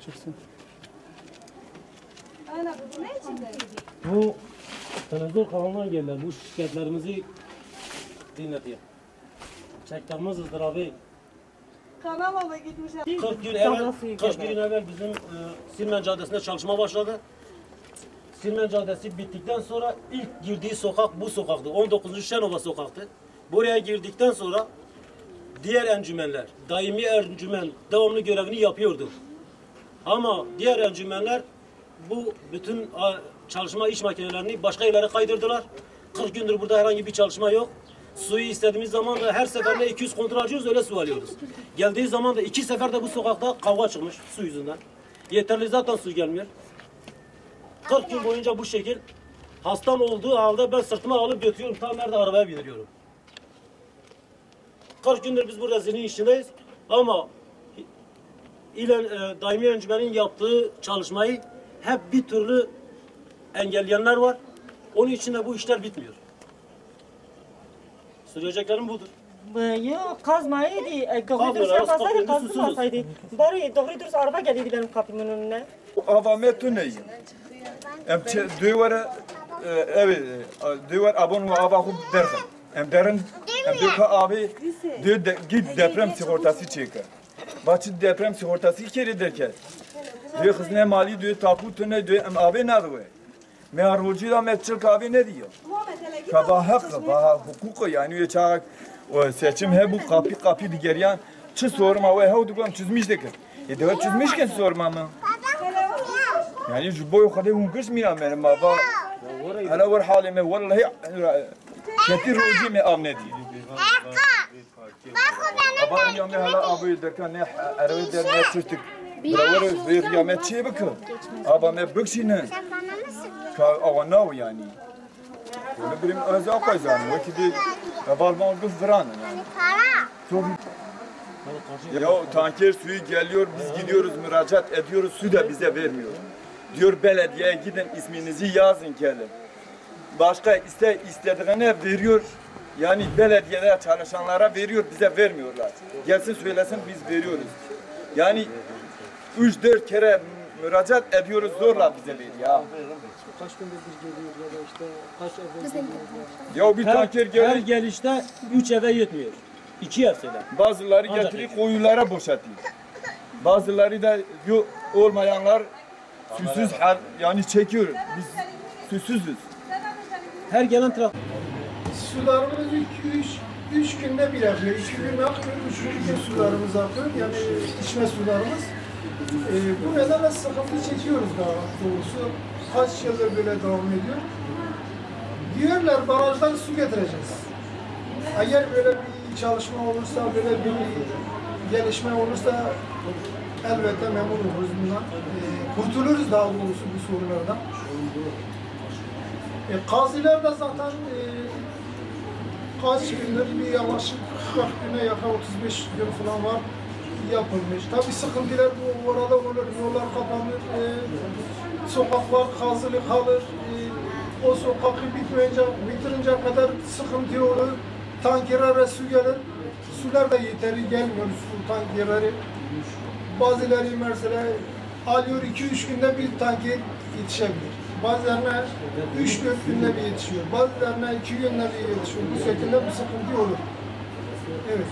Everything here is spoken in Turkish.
çıksın. Çıksın. Bu televizyon kanalına gelirler. Bu şikayetlerimizi dinletiyor. Çektiğimiz ızdırabı. Kanala da gitmişler. 40 gün evvel bizim Silmen Caddesi'nde çalışma başladı. Silmen Caddesi bittikten sonra ilk girdiği sokak bu sokaktı. 19. Şenova sokaktı. Buraya girdikten sonra diğer encümenler, daimi encümen devamlı görevini yapıyordu. Ama diğer encümenler bu bütün çalışma iş makinelerini başka yerlere kaydırdılar. 40 gündür burada herhangi bir çalışma yok. Suyu istediğimiz zaman da her seferinde 200 kontrol açıyoruz, öyle su alıyoruz. Geldiği zaman da 2 seferde bu sokakta kavga çıkmış su yüzünden. Yeterli zaten su gelmiyor. 40 gün boyunca bu şekil hastam olduğu halde ben sırtıma alıp götürüyorum. Tam nerede arabaya bindiriyorum. 40 gündür biz burada zilin içindeyiz. Ama daimi encümenin yaptığı çalışmayı hep bir türlü engelleyenler var. Onun için de bu işler bitmiyor. Söyleyeceklerim budur. Yok kazmaydı. Doğru dürüst yapmasaydı kazılmasaydı. Bari doğru dürüst araba geliydi benim kapımın önüne. Avametu neyim? Em duvar duvar abon ve avahu dersen. Em derin diyor ki abi diyor git deprem sigortası çeker. Bahçe deprem sigortası kere derken. Diyor kız ne mali diyor taputu ne diyor em abi ne diyor? Meğer metçil abi ne diyor? Kaba hak, ba hukuku yani yaşak o seçim he bu kapı digeriyan çı sorma ve ha dugam çizmiş dekir. Deva çizmişken sorma mı? Yani şu boyu kadar hunkış mı ya benim baba? Hala var halime vallahi ketir roji mi amnedi. Baba yame hala abi derken ne arabayı der ne çizdik. Buraları bir yame çiğ bakın. Aba me büksine. Ka avanav yani. Böyle birim özel kazan. Vakti balman kız duran yani. Çok ya tanker suyu geliyor, biz gidiyoruz müracaat ediyoruz, su da bize vermiyor. Diyor belediyeye gidin isminizi yazın gelin. Başka istediğine veriyor. Yani belediyede çalışanlara veriyor, bize vermiyorlar. Gelsin söylesin biz veriyoruz. Yani 3-4 kere müracaat ediyoruz zorla bize veriyor ya. Kaç gündür biz geliyoruz ya da işte kaç evde geliyoruz Ya bir tanker Her gelir. gelişte 3 eve yetmiyor. 2 ev söyle. Bazıları getiriyor koyunlara boşaltıyor. Bazıları da yok olmayanlar susuz yani çekiyor. Biz susuzuz. Her gelen trafik. Sularımız 3 günde bir akıyor. 2 gün akıyor, 3. gün sularımız akıyor. Yani içme sularımız. Bu nedenle sıkıntı çekiyoruz daha doğrusu. Kaç yıldır böyle devam ediyor. Diyorlar barajdan su getireceğiz. Eğer böyle bir çalışma olursa, böyle bir gelişme olursa elbette memnun oluruz bundan. Kurtuluruz daha doğrusu bu sorunlardan. Kaziler de zaten kaç gündür bir yaklaşık 40 güne yakın 35 gün falan var yapılmış. Tabii sıkıntılar bu orada olur, yollar kapanır, sokaklar kazılı kalır. O sokakı bitirince kadar sıkıntı olur. Tankerlere su gelir. Sular da yeteri gelmiyor su tankerleri. Bazıları mesela alıyor 2-3 günde bir tanker yetişebilir. Bazılarına 3-4 günde bir yetişiyor. Bazılarına 2 günde bir yetişiyor. Bu şekilde bir sıkıntı olur. Evet.